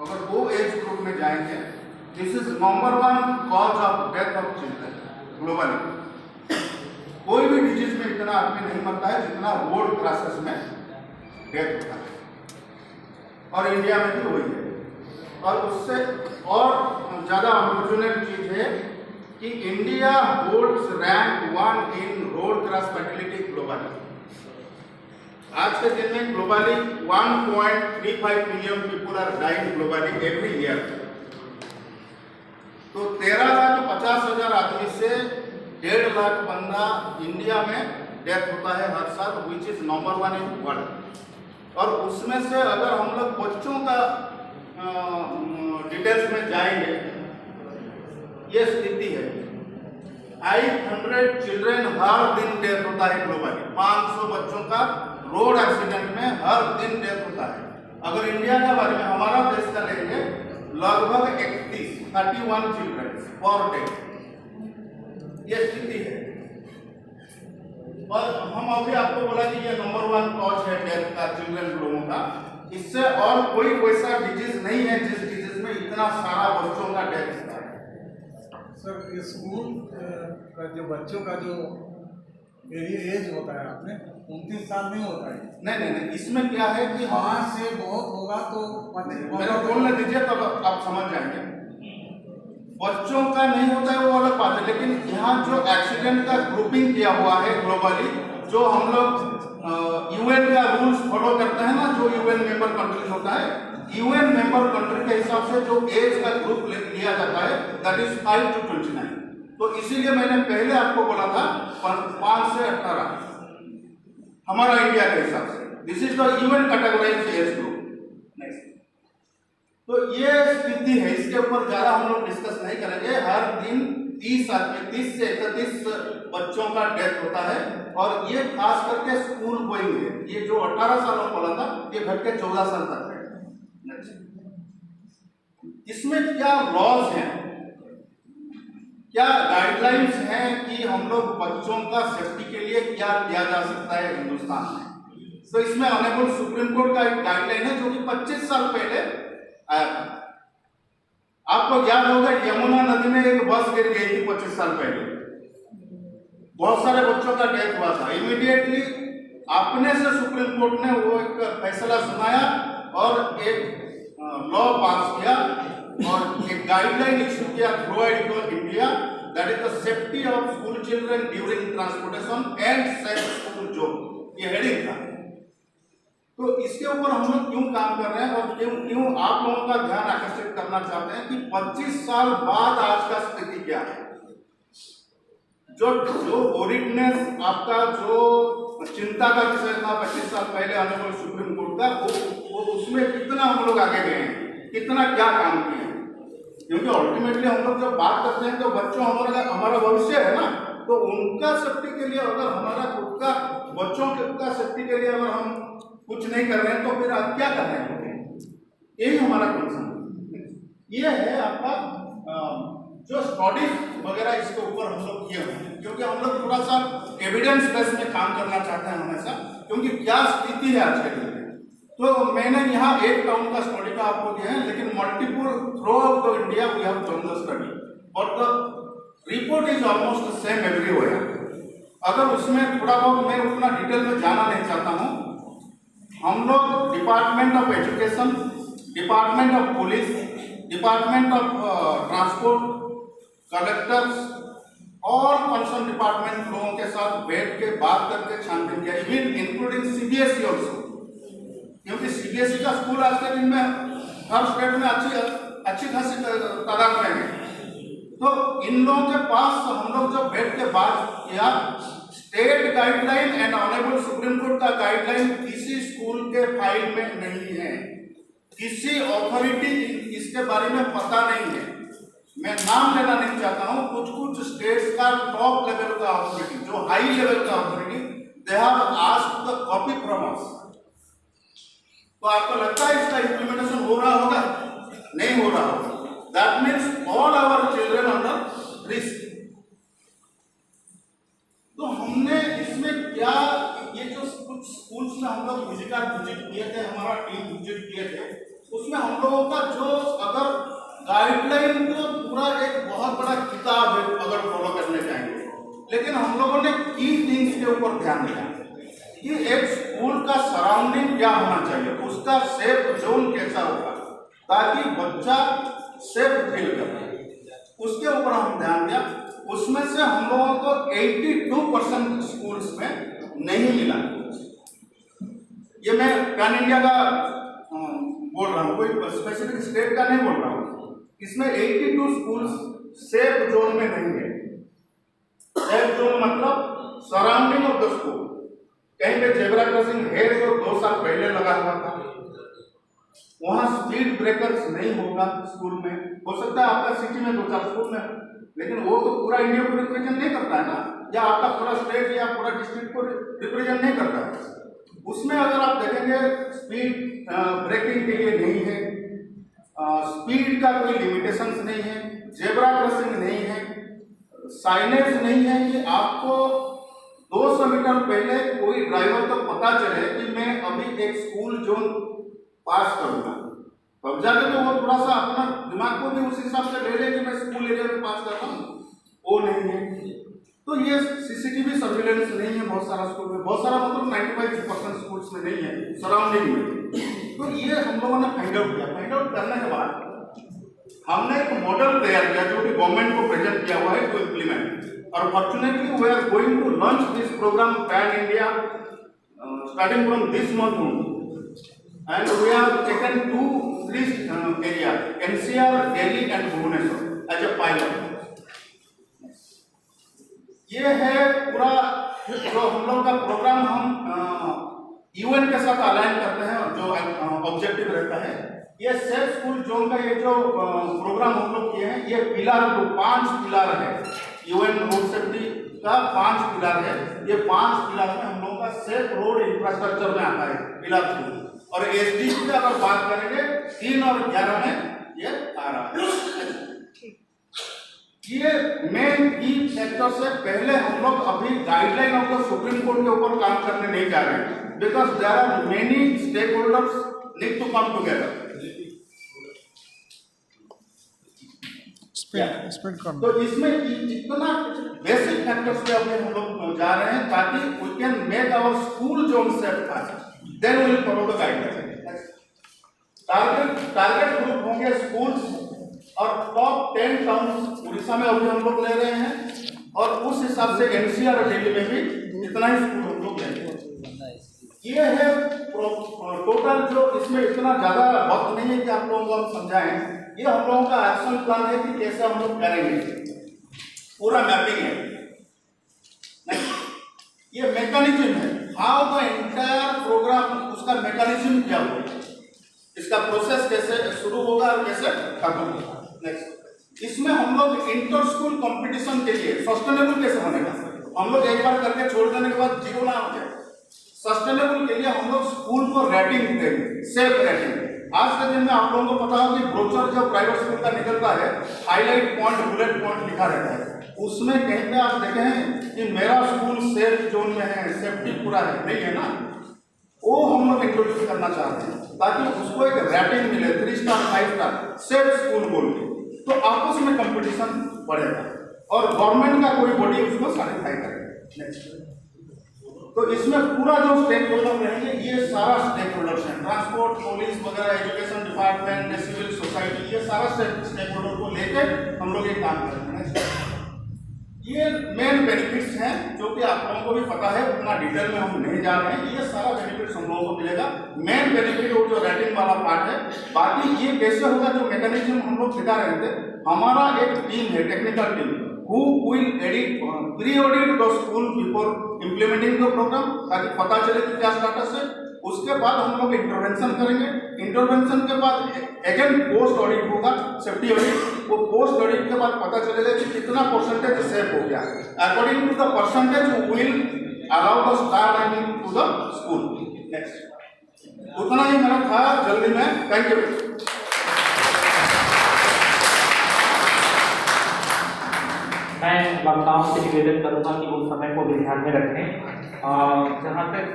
अगर वो age group में जाएंगे, this is number 1 cause of death of children globally. कोई भी डिजीज में इतना आदमी नहीं मरता है जितना रोड क्रॉसेस में डेथ होता है, और इंडिया में भी वही है। और उससे और ज़्यादा अनफॉर्चुनेट चीज़ है कि India holds rank 1 in road cross fatality globally. आज के दिन में globally 1.35 million people are dying globally every year. तो 13,50,000 आदमी से 1.5 लाख बंदा इंडिया में डेथ होता है हर साल, which is number 1 in world. और उसमें से अगर हम लोग बच्चों का डिटेल्स में जाएंगे, ये स्थिति है 800 चिल्ड्रन हर दिन डेथ होता है ग्लोबली। 500 बच्चों का रोड एक्सीडेंट में हर दिन डेथ होता है। अगर इंडिया के बारे में हमारा देश का लेंगे, लगभग 31 चिल्ड्रन पर डे, ये स्थिति है। और हम अभी आपको बोला कि ये नंबर 1 कॉज है डेथ का चिल्ड्रन लोगों का। इससे और कोई वैसा डिजीज नहीं है जिस डिजीज में इतना सारा बच्चों का डेथ होता है। सर, स्कूल का जो बच्चों का जो एज होता है, आपने 29 साल नहीं होता है। नहीं, इसमें क्या है कि 5 से बहुत होगा तो मेरा बोलने दीजिए, तब आप समझ जाएंगे। बच्चों का नहीं होता है वो अलग बात है, लेकिन यहाँ जो एक्सीडेंट का ग्रुपिंग किया हुआ है ग्लोबली, जो हम लोग यूएन का रूल्स फॉलो करते हैं ना, जो यूएन मेंबर कंट्रीज होता है, यूएन मेंबर कंट्री के हिसाब से जो एज का ग्रुप लिया जाता है, दैट इज 5 to 29। तो इसीलिए मैंने पहले आपको बोला था 5 से 18 हमारा इंडिया के हिसाब से। This is the UN categorised age group. Next. तो ये स्थिति है, इसके ऊपर ज्यादा हम लोग डिस्कस नहीं करेंगे। हर दिन 30 से 31 बच्चों का डेथ होता है, और ये खास करके स्कूल गोइंग है। ये जो 18 सालों को बोला था, ये घट के 14 साल तक है। इसमें क्या लॉज हैं, क्या गाइडलाइंस हैं कि हम लोग बच्चों का सेफ्टी के लिए क्या किया जा सकता है हिंदुस्तान में? तो इसमें ऑनरेबल सुप्रीम कोर्ट का एक गाइडलाइन है जो कि 25 साल पहले आया था। आपको याद होगा यमुना नदी में एक बस गिर गई थी 25 साल पहले, बहुत सारे बच्चों का डेथ हुआ था। इमीडिएटली अपने से सुप्रीम कोर्ट ने वो एक फैसला सुनाया और एक लॉ पास किया और एक गाइडलाइन इशू किया through out India, that is the safety of school children during transportation and safe school zone. ये हेडिंग था। तो इसके ऊपर हम लोग क्यों काम कर रहे हैं और क्यों आप लोगों का ध्यान आकर्षित करना चाहते हैं कि 25 साल बाद आज का स्थिति क्या है। जो ओरिजिनल आपका जो चिंता का विषय था 25 साल पहले ऑनरेबल सुप्रीम कोर्ट का, वो उसमें कितना हम लोग आगे गए हैं, कितना क्या काम किया। क्योंकि अल्टीमेटली हम लोग जब बात करते हैं तो बच्चों हमारा भविष्य है ना, तो उनका सेफ्टी के लिए अगर हमारा खुद का बच्चों का सेफ्टी के लिए अगर हम कुछ नहीं कर रहे हैं तो फिर आप क्या कर रहे हैं? यही हमारा कंसर्न। ये है आपका जो स्टडीज वगैरह इसके ऊपर हम लोग किए हुए हैं, क्योंकि हम लोग थोड़ा सा एविडेंस बेस में काम करना चाहते हैं हमेशा, क्योंकि क्या स्थिति है आज के दिन में। तो मैंने यहाँ एक टाउन का स्टडी का आपको दिया है, लेकिन multiple throughout the India we have done the study और the report is almost same everywhere. अगर उसमें थोड़ा बहुत मैं उतना डिटेल में जाना नहीं चाहता हूँ, हम लोग department of education, department of police, department of transport, collectors और कंसर्न डिपार्टमेंट लोगों के साथ बैठ के बात करके छानबीन किया, इवन इंक्लूडिंग सीबीएसई ऑल्सो, क्योंकि सीबीएसई का स्कूल आज के दिन में हर स्टेट में अच्छी खासी तादाद में है। तो इन लोगों के पास हम लोग जब बैठ के बात किया, state guideline and honourable supreme court का गाइडलाइन किसी स्कूल के फाइल में नहीं है, किसी अथॉरिटी इसके बारे में पता नहीं है। मैं नाम लेना नहीं चाहता हूं, कुछ स्टेट्स का टॉप लेवल का अथॉरिटी, जो हाई लेवल का authority, they have asked the copy from us. तो आपको लगता है इसका इंप्लीमेंटेशन हो रहा होगा? नहीं हो रहा होगा। That means all our children under risk. तो हमने इसमें क्या, ये जो कुछ स्कूल्स में हम लोग विजिट किए थे, हमारा टीम विजिट किए थे, उसमें हम लोगों का जो अगर गाइडलाइन को पूरा एक बहुत बड़ा किताब है अगर फॉलो करने चाहेंगे, लेकिन हम लोगों ने की थिंग्स के ऊपर ध्यान दिया कि एक स्कूल का सराउंडिंग क्या होना चाहिए, उसका सेफ जोन कैसा होगा ताकि बच्चा सेफ फील करे, उसके ऊपर हम ध्यान दिया। उसमें से हम लोगों को 82% स्कूल्स में नहीं मिला। ये मैं पैन इंडिया का बोल रहा हूँ, कोई स्पेसिफिक स्टेट का नहीं बोल रहा हूँ। इसमें 82 स्कूल्स सेफ जोन में नहीं है। सेफ जोन मतलब सराउंडिंग ऑफ द स्कूल। कहीं पे जेब्रा क्रॉसिंग है जो 2 साल पहले लगा हुआ था, वहां स्पीड ब्रेकर्स नहीं होगा स्कूल में। हो सकता है आपका सिटी में 2-4 स्कूल में, लेकिन वो तो पूरा इंडिया को रिप्रेजेंट नहीं करता है ना, या आपका पूरा स्टेट या पूरा डिस्ट्रिक्ट को रिप्रेजेंट नहीं करता है। उसमें अगर आप देखेंगे स्पीड ब्रेकिंग के लिए नहीं है, स्पीड का कोई लिमिटेशंस नहीं है, जेब्रा क्रॉसिंग नहीं है, साइनेज नहीं है कि आपको 200 मीटर पहले कोई ड्राइवर को पता चले कि मैं अभी एक स्कूल जोन पास करूंगा, तब जाके तो वो थोड़ा सा अपना दिमाग को भी उस हिसाब से ले ले कि मैं स्कूल एरिया में पास कर रहा हूँ, वो नहीं है। तो ये सीसीटीवी सर्विलेंस नहीं है बहुत सारा स्कूल में, बहुत सारा मतलब 95% स्कूल्स में नहीं है सराउंडिंग में। तो ये हम लोगों ने फाइंड आउट किया। फाइंड आउट करने के बाद हमने एक मॉडल तैयार किया जो कि गवर्नमेंट को प्रेजेंट किया हुआ है टू इम्प्लीमेंट, और fortunately we are going to launch this program pan India starting from this month only, and we have taken 2 areas, NCR, Delhi and Bhubaneswar as a pilot. ये है पूरा जो हम लोग का प्रोग्राम हम यूएन के साथ अलाइन करते हैं, और जो ऑब्जेक्टिव रहता है ये सेफ स्कूल जोन का ये जो प्रोग्राम हम लोग किए हैं, ये पिलर 5 पिलर है। यूएन रोड सेफ्टी का 5 पिलर है। ये 5 पिलर में हम लोग का सेफ रोड इंफ्रास्ट्रक्चर में आता है पिलर 2, और एसडीजी की अगर बात करेंगे 3 और 11 में ये आ रहा है। ये मेन की फैक्टर से पहले हम लोग अभी guideline of the Supreme Court के ऊपर काम करने नहीं जा रहे हैं, because there are many stakeholders need to come together. तो इसमें इतना बेसिक फैक्टर्स पे अभी हम लोग जा रहे हैं ताकि we can make our school zone safe fast, then we will follow the guideline. Target group होंगे स्कूल्स और टॉप 10 टाउन उड़ीसा में अभी हम लोग ले रहे हैं, और उस हिसाब से एनसीआर और दिल्ली में भी इतना ही स्कूल हम लोग लेंगे। ये है टोटल, जो इसमें इतना ज्यादा वक्त नहीं है कि आप लोगों को हम समझाएं। ये हम लोगों का एक्शन प्लान है कि कैसे हम लोग करेंगे, पूरा मैपिंग है। ये मैकेनिज्म है, हाउ द एंटायर प्रोग्राम, उसका मैकेनिज्म क्या होगा, इसका प्रोसेस कैसे शुरू होगा और कैसे खत्म होगा। नेक्स्ट, इसमें हम लोग इंटर स्कूल कंपटीशन के लिए सस्टेनेबल कैसे बनेगा, हम लोग एक बार करके छोड़ देने के बाद जीरो ना हो जाए। सस्टेनेबल के लिए हम लोग स्कूल को रेटिंग देंगे, सेफ रेटिंग। आज के दिन में आप लोगों को पता हो कि ब्रोचर जब प्राइवेट स्कूल का निकलता है, हाईलाइट पॉइंट, बुलेट पॉइंट लिखा रहता है, उसमें कहीं पे आप देखे हैं कि मेरा स्कूल सेफ जोन में है, सेफ्टी पूरा है, नहीं है ना। वो हम लोग इंट्रोड्यूस करना चाहते हैं ताकि उसको एक रेटिंग मिले, 3 स्टार 5 स्टार सेफ स्कूल बोल के, तो आपस में कंपटीशन बढ़ेगा और गवर्नमेंट का कोई बॉडी उसको सर्टिफाई करेगा। नेक्स्ट, तो इसमें पूरा जो स्टेक होल्डर रहेंगे, ये सारा स्टेक होल्डर्स हैं, ट्रांसपोर्ट, पुलिस वगैरह, एजुकेशन डिपार्टमेंट, सिविल सोसाइटी, ये सारा स्टेक होल्डर को लेकर हम लोग ये काम करते हैं। ये मेन बेनिफिट्स हैं जो कि आप लोगों को भी पता है, उतना डिटेल में हम नहीं जा रहे हैं। ये सारा बेनिफिट्स हम लोगों को मिलेगा। मेन बेनिफिट वो जो रेटिंग वाला पार्ट है, बाकी ये कैसे होगा, जो मैकेनिज्म हम लोग दिखा रहे थे, हमारा एक टीम है, technical team, who will pre-audit the school before implementing the program, ताकि पता चले कि क्या स्टेटस है। उसके बाद हम लोग इंटरवेंशन करेंगे। इंटरवेंशन के बाद अगेन पोस्ट ऑडिट होगा, सेफ्टी ऑडिट। वो पोस्ट ऑडिट के बाद पता चलेगा कि कितना परसेंटेज सेफ हो गया। According to the percentage will allow the star ranking to the school. Next, उतना ही मेरा था जल्दी में। Thank you. मैं वक्ताओं से निवेदन करूंगा कि वो समय को भी ध्यान में रखें। जहाँ तक